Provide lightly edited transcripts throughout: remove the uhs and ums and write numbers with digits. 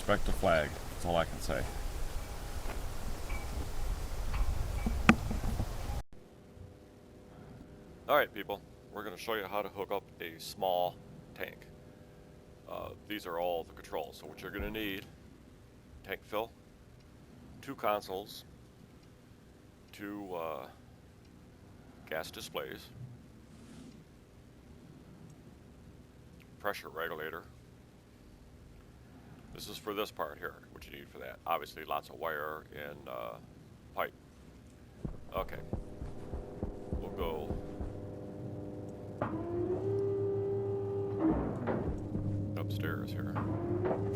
respect the flag. That's all I can say. Alright people, we're going to show you how to hook up a small tank. These are all the controls. So what you're going to need: tank fill, 2 consoles, 2 gas displays, pressure regulator. This is for this part here, what you need for that. Obviously lots of wire and pipe. Okay, we'll go upstairs here.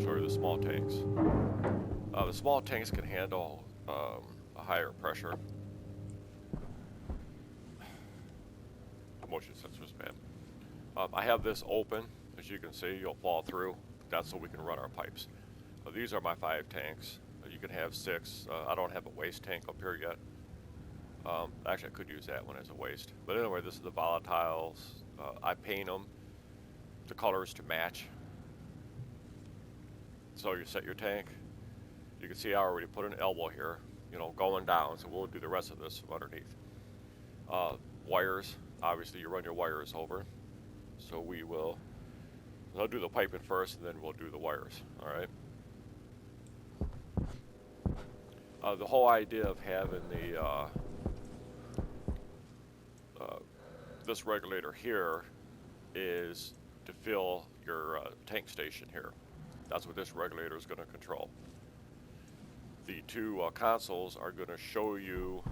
Show you the small tanks. The small tanks can handle a higher pressure. Motion sensors, man. I have this open. As you can see, you'll fall through. That's so we can run our pipes. These are my 5 tanks. You can have 6. I don't have a waste tank up here yet. Actually, I could use that one as a waste. But anyway, this is the volatiles. I paint them the colors to match. So you set your tank. You can see I already put an elbow here, you know, going down. So we'll do the rest of this from underneath. Wires. Obviously, you run your wires over. So I'll do the piping first, and then we'll do the wires. All right. The whole idea of having this regulator here is to fill your tank station here. That's what this regulator is going to control. The 2 consoles are going to show you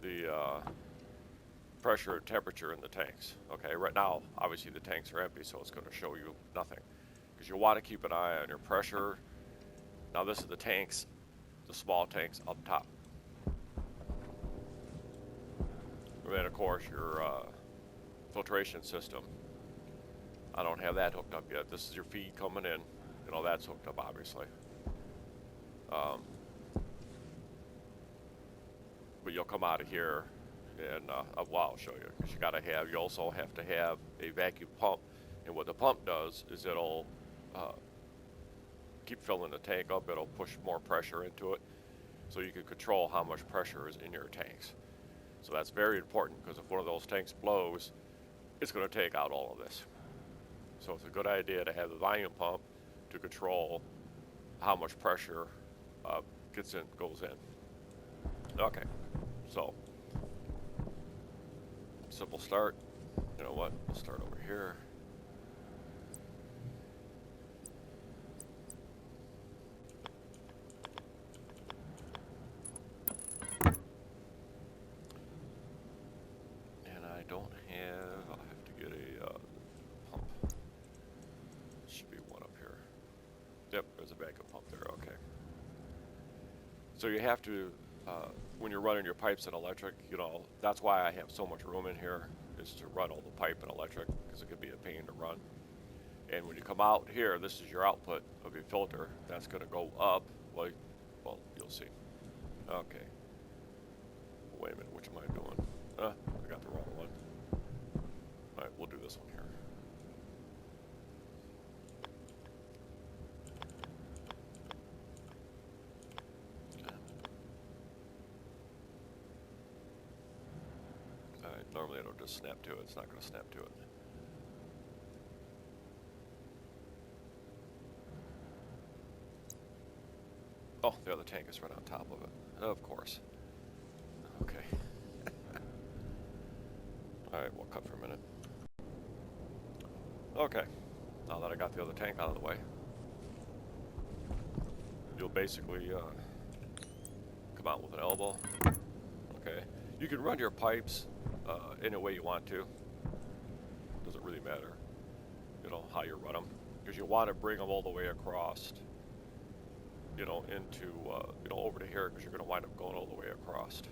the pressure and temperature in the tanks. Okay, right now, obviously the tanks are empty, so it's going to show you nothing. Because you want to keep an eye on your pressure. Now this is the tanks, the small tanks up top. And then of course your filtration system. I don't have that hooked up yet. This is your feed coming in, and all that's hooked up obviously. But you'll come out of here, and well, I'll show you, because you also have to have a vacuum pump, and what the pump does is it'll keep filling the tank up. It'll push more pressure into it, so you can control how much pressure is in your tanks. So that's very important, because if one of those tanks blows, it's going to take out all of this. So it's a good idea to have the volume pump to control how much pressure goes in. Okay, so simple start. You know what? We'll start over here. And I don't have. I'll have to get a pump. Should be one up here. Yep, there's a backup pump there. Okay. So you have to, when you're running your pipes and electric, you know, that's why I have so much room in here, is to run all the pipe and electric, because it could be a pain to run. And when you come out here, this is your output of your filter. That's going to go up. Well, you'll see. Okay. Wait a minute, which am I doing? I got the wrong one. All right, we'll do this one here. Normally it'll just snap to it. It's not going to snap to it. Oh, the other tank is right on top of it. Of course. Okay. Alright, we'll cut for a minute. Okay. Now that I got the other tank out of the way, you'll basically come out with an elbow. Okay. You can run your pipes any way you want to. Doesn't really matter, you know, how you run them, because you want to bring them all the way across, you know, into you know, over to here, because you're going to wind up going all the way across.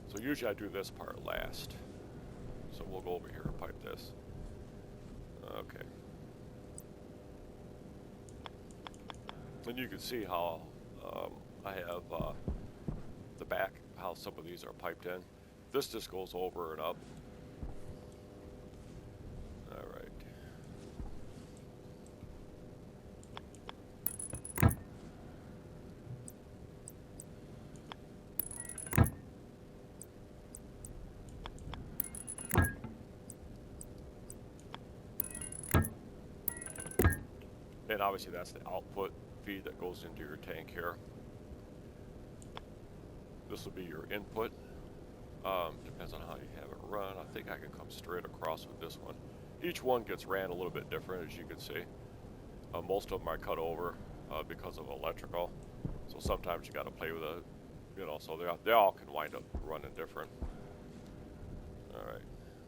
So usually I do this part last. So we'll go over here and pipe this. Okay. And you can see how I have the back, how some of these are piped in. This just goes over and up. Alright. And obviously that's the output feed that goes into your tank here. This will be your input. Depends on how you have it run. I think I can come straight across with this one. Each one gets ran a little bit different, as you can see. Most of them I cut over because of electrical. So sometimes you got to play with it, you know, so they all can wind up running different. All right,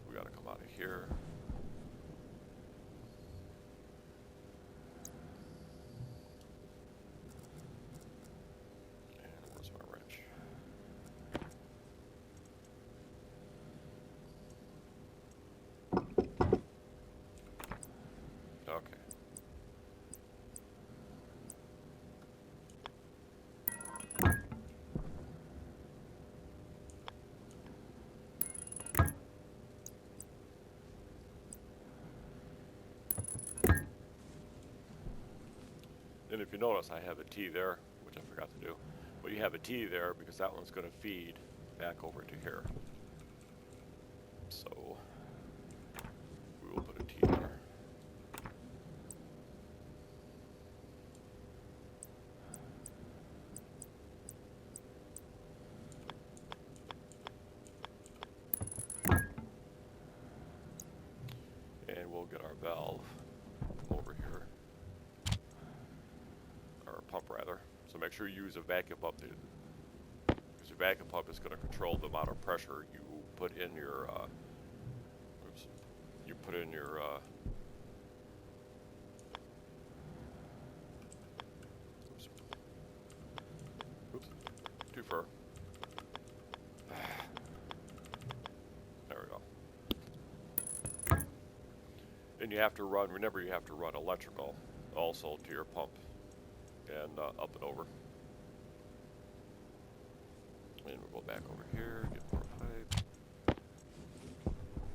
we got to come out of here. And where's my wrench? Okay. And if you notice, I have a T there, which I forgot to do. But you have a T there because that one's going to feed back over to here. So we will put a T there. And we'll get our valve over here. Or pump rather. So make sure you use a vacuum pump because your vacuum pump is going to control the amount of pressure you put in your oops, too far. There we go. And you have to run, remember you have to run electrical also to your pump and up and over. And we'll go back over here, get more pipe.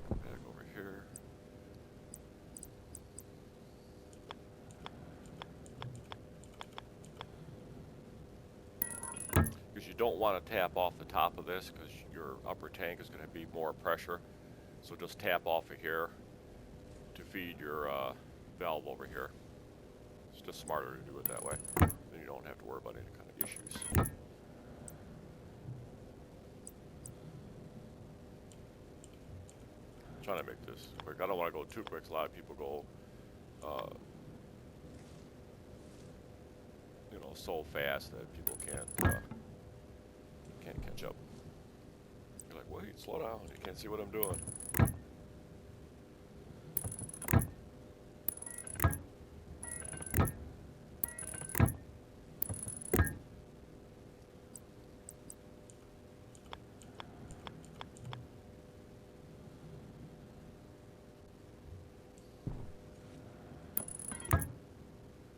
Back over here. Because you don't want to tap off the top of this because your upper tank is going to be more pressure. So just tap off of here to feed your valve over here. It's just smarter to do it that way. Then you don't have to worry about any kind of issues. I'm trying to make this quick. I don't want to go too quick. A lot of people go, you know, so fast that people can't catch up. You're like, wait, slow down. You can't see what I'm doing.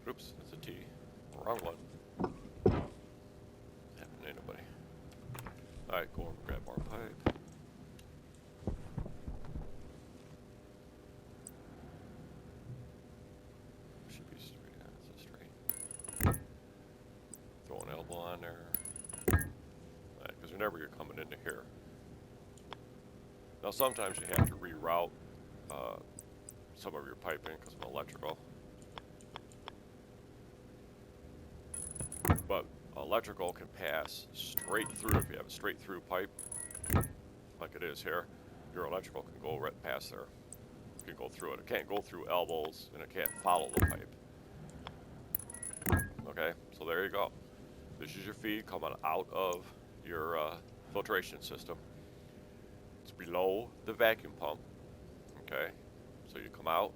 Oops, that's a T. Wrong one. Happened to anybody. Alright, go and grab more pipe. Should be straight. Yeah, it's a straight. Throw an elbow on there. Alright, because whenever you're coming into here. Now sometimes you have to reroute some of your piping because of electrical. But electrical can pass straight through if you have a straight through pipe, like it is here. Your electrical can go right past there. It can go through it. It can't go through elbows and it can't follow the pipe. Okay, so there you go. This is your feed coming out of your filtration system. It's below the vacuum pump. Okay, so you come out,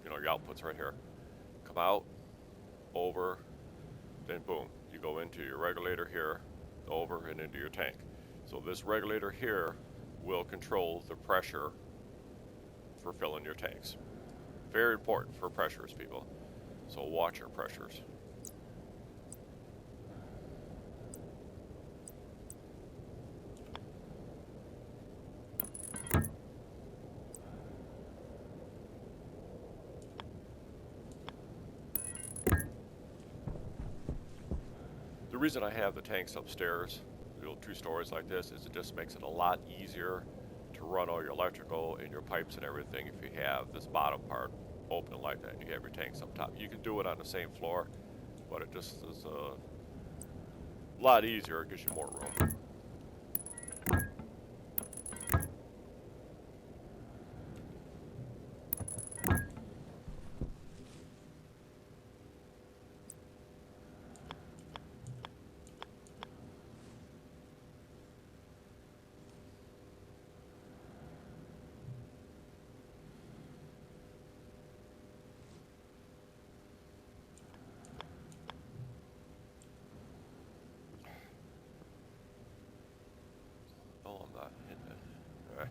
you know, your output's right here. Come out, over, then boom, you go into your regulator here, over and into your tank. So this regulator here will control the pressure for filling your tanks. Very important for pressures, people. So watch your pressures. The reason I have the tanks upstairs, little 2 stories like this, is it just makes it a lot easier to run all your electrical and your pipes and everything if you have this bottom part open like that, and you have your tanks up top. You can do it on the same floor, but it just is a lot easier. It gives you more room. Oh, I'm not hitting it. Alright.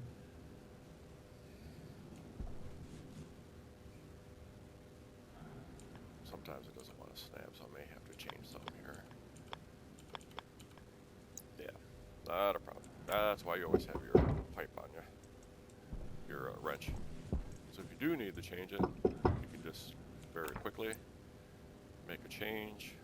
Sometimes it doesn't want to snap, so I may have to change something here. Yeah, not a problem. That's why you always have your pipe on you, your wrench. So if you do need to change it, you can just very quickly make a change.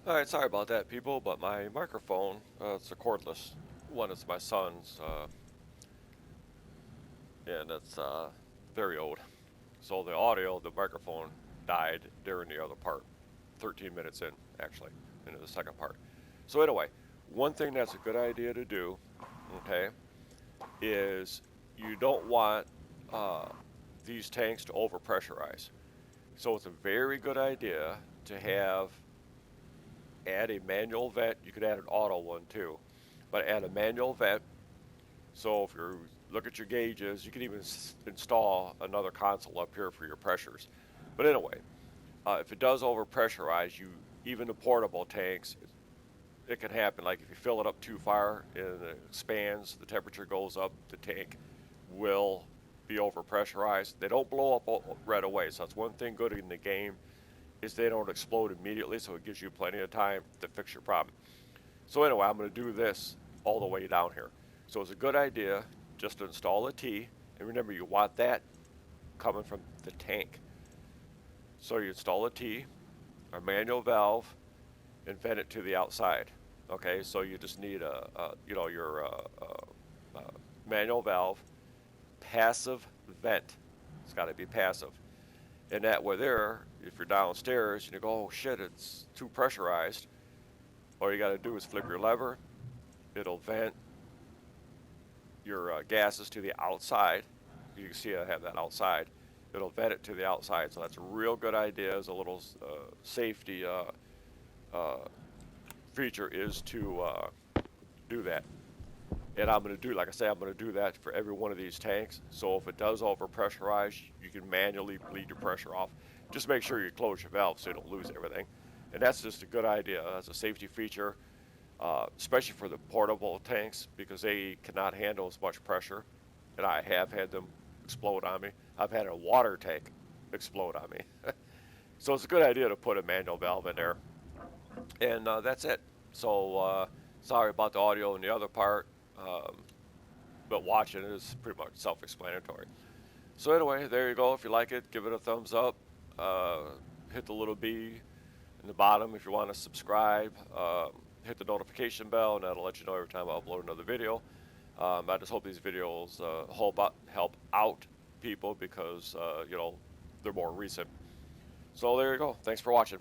Alright, sorry about that, people, but my microphone, it's a cordless one. It's my son's, and it's very old. So the audio, the microphone died during the other part, 13 minutes in, actually, into the second part. So anyway, one thing that's a good idea to do, okay, is you don't want these tanks to overpressurize. So it's a very good idea to add a manual vent. You could add an auto one too, but add a manual vent. So if you look at your gauges, you can even install another console up here for your pressures. But anyway, if it does overpressurize, even the portable tanks, it can happen. Like if you fill it up too far and it expands, the temperature goes up, the tank will be overpressurized. They don't blow up right away, so that's one thing good in the game is they don't explode immediately, so it gives you plenty of time to fix your problem. So anyway, I'm going to do this all the way down here. So it's a good idea just to install a T, and remember you want that coming from the tank. So you install a T, a manual valve, and vent it to the outside. Okay, so you just need your manual valve, passive vent. It's got to be passive. And that way there, if you're downstairs and you go, oh shit, it's too pressurized, all you got to do is flip your lever. It'll vent your gases to the outside. You can see I have that outside. It'll vent it to the outside. So that's a real good idea as a little safety feature is to do that. And I'm going to do, like I say, I'm going to do that for every one of these tanks. So if it does overpressurize, you can manually bleed your pressure off. Just make sure you close your valve so you don't lose everything. And that's just a good idea. That's a safety feature, especially for the portable tanks because they cannot handle as much pressure. And I have had them explode on me. I've had a water tank explode on me. So it's a good idea to put a manual valve in there. And that's it. So sorry about the audio in the other part. But watching it is pretty much self-explanatory. So anyway, there you go. If you like it, give it a thumbs up. Hit the little B in the bottom if you want to subscribe. Hit the notification bell, and that'll let you know every time I upload another video. I just hope these videos help out people because they're more recent. So there you go. Thanks for watching.